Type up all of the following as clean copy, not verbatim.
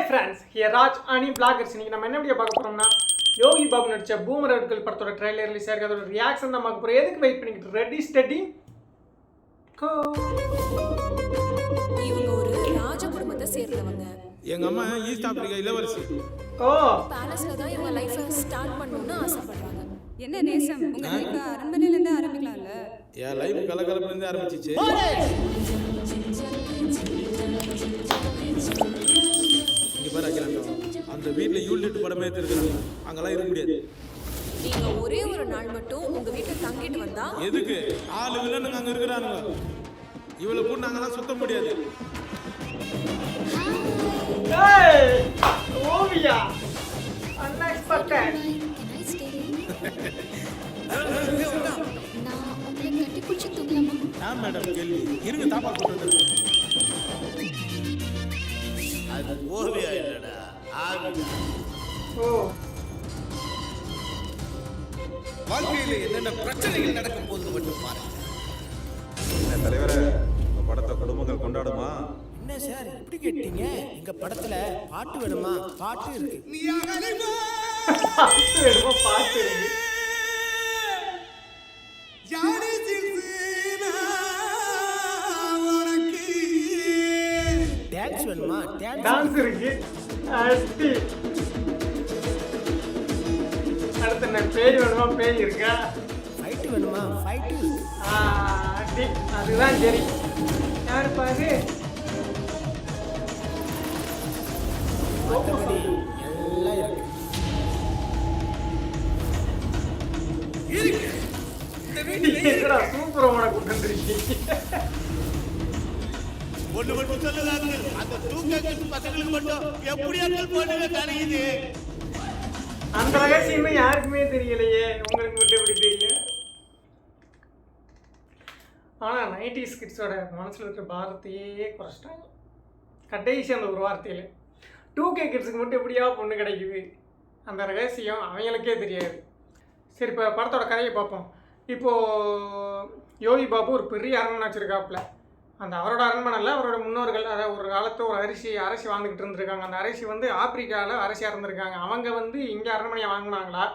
Hi friends, here Raj அனி bloggers. இன்னைக்கு நம்ம என்ன வீடியோ பார்க்க போறோம்னா, யோகி பாபு நடிச்ச பூமர் அவர்கள் படத்தோட ட்ரைலர் ரிலீஸ் ஆயிருக்கு. அதோட ரியாக்ஷன் தான் பார்க்க போறோம். எதுக்கு வெயிட் பண்ணிக்கிட்டு? ரெடி ஸ்டடி கோ. இவங்க ஒரு ராஜ குடும்பத்தை சேர்ந்தவங்க. எங்க அம்மா ஈஸ்ட் ஆப்பிரிக்கா இளவரசி. ஓ, பேலஸ்ல தான் இவங்க லைஃபை ஸ்டார்ட் பண்ணணும்னு ஆசைப்படுறாங்க. என்ன நேசம், உங்க லைஃப் அரண்மனையில இருந்து ஆரம்பிக்கலாம்ல? என் லைஃப் கலகலப்புல இருந்து ஆரம்பிச்சிச்சு. இங்க பாரு அகிலாண்டம், அந்த வீட்டுல யூனிட் படமே எடுத்துருக்காங்க. அங்கெல்லாம் இருக்க முடியாது. நீங்க ஒரே ஒரு நாள் மட்டும் உங்க வீட்டுல தங்கிட்டு வந்தா எதுக்கு? ஆளு வில்லனுங்க அங்க இருக்கிறானுங்க. இவ்வளவு கூட நாங்கெல்லாம் சுத்த முடியாது. ஏய் ஓவியா, அன்எக்ஸ்பெக்டட். நான் மேடம் கேள்வி இருங்க, தாப்பா போட்டு அது ஓவியா இல்லடா, ஆவி. ஓ, வாழ்க்கையில என்னென்ன பிரச்சனைகள் நடக்கும் போது மட்டும் பாருங்க. என்ன தலைவரே, உங்க படத்தை குடும்பங்கள் கொண்டாடுமா? என்ன சார் இப்படி கேட்டீங்க? எங்க படத்துல பாட்டு வேணுமா? பாட்டு இருக்கு. பாட்டு வேணுமா? பாட்டு இருக்கு. டான்ஸ் வேணுமா? டான்ஸ் இருக்கு. அடி. அடுத்து என்ன பேய் வேணுமா? பேய் இருக்கா? ஃபைட் வேணுமா? ஃபைட் இருக்கு. அடி, அதுதான் சரி. யாரு பாரு? மற்றபடி எல்லாம் இருக்கு. என்னடா சூப்பர் உனக்கு வந்துருக்கீங்க. ஒண்ணு மட்டும் சொல்லுதாங்க, அந்த தூக்க பசங்களுக்கு மட்டும் எப்படியாக்கள் போட்டுங்க கரையுது. அந்த ரகசியமே யாருக்குமே தெரியலையே, உங்களுக்கு மட்டும் எப்படி தெரியும்? ஆனால் 90s கிட்ஸோட மனசில் இருக்கிற பாரத்தையே குறைச்சிட்டாங்க கடைசி அந்த ஒரு வார்த்தையில். 2K கிட்ஸுக்கு மட்டும் எப்படியா பொண்ணு கிடைக்குது, அந்த ரகசியம் அவங்களுக்கே தெரியாது. சரி, இப்போ படத்தோட கதையை பார்ப்போம். இப்போது யோகி பாபு ஒரு பெரிய அரண்மனை வச்சுருக்காப்புல. அந்த அவரோட அரண்மனையில் அவரோட முன்னோர்கள், அதாவது ஒரு காலத்தில் ஒரு அரசி வாழ்ந்துக்கிட்டு இருந்திருக்காங்க. அந்த அரசி வந்து ஆப்பிரிக்காவில் அரசியாக இருந்திருக்காங்க. அவங்க வந்து இங்கே அரண்மனையை வாங்கினாங்களா,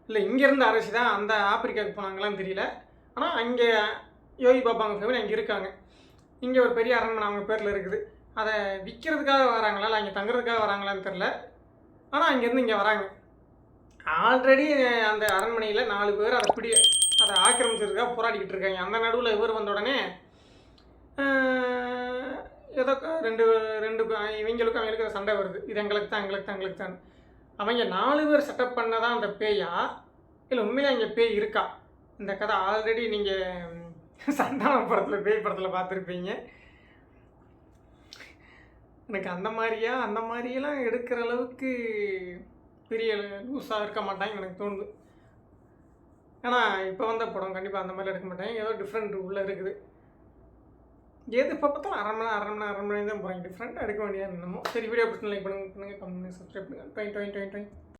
இல்லை இங்கேருந்து அரசி தான் அந்த ஆப்பிரிக்காவுக்கு போனாங்களான்னு தெரியல. ஆனால் அங்கே யோகி பாபா அவங்க ஃபேமிலி அங்கே இருக்காங்க. இங்கே ஒரு பெரிய அரண்மனை அவங்க பேரில் இருக்குது. அதை விற்கிறதுக்காக வராங்களா இல்லை அங்கே தங்குறதுக்காக வராங்களான்னு தெரில. ஆனால் அங்கேருந்து இங்கே வராங்க. ஆல்ரெடி அந்த அரண்மனையில் 4 பேர் அதை ஆக்கிரமிச்சிருக்காக போராடிக்கிட்டு இருக்காங்க. அந்த நடுவில் இவர் வந்த உடனே ஏதோ ரெண்டு இவங்களுக்கும் அவங்களுக்கும் சண்டை வருது. இது எங்களுக்கு தான். அவங்க 4 பேர் செட்டப் பண்ணதான் அந்த பேயா, இல்லை உண்மையிலே அங்கே பேய் இருக்கா? இந்த கதை ஆல்ரெடி நீங்கள் சந்தான படத்தில், பேய் படத்தில் பார்த்துருப்பீங்க. எனக்கு அந்த மாதிரியெல்லாம் எடுக்கிற அளவுக்கு பெரிய லூஸாக இருக்க மாட்டாங்க எனக்கு தோணுது. ஆனால் இப்போ வந்த படம் கண்டிப்பாக அந்த மாதிரிலாம் எடுக்க மாட்டாங்க. ஏதோ டிஃப்ரெண்ட் உள்ளே இருக்குது. எது இப்போ பார்த்தாலும் அரண்மனை தான் போகிறாங்க. டிஃப்ரெண்ட்டாக எடுக்க வேண்டியது என்னமோ. சரி, வீடியோ பிடிச்சி லைக் பண்ணுங்கள், கமெண்ட் பண்ணுங்கள், சப்ஸ்கிரைப் பண்ணுங்கள்.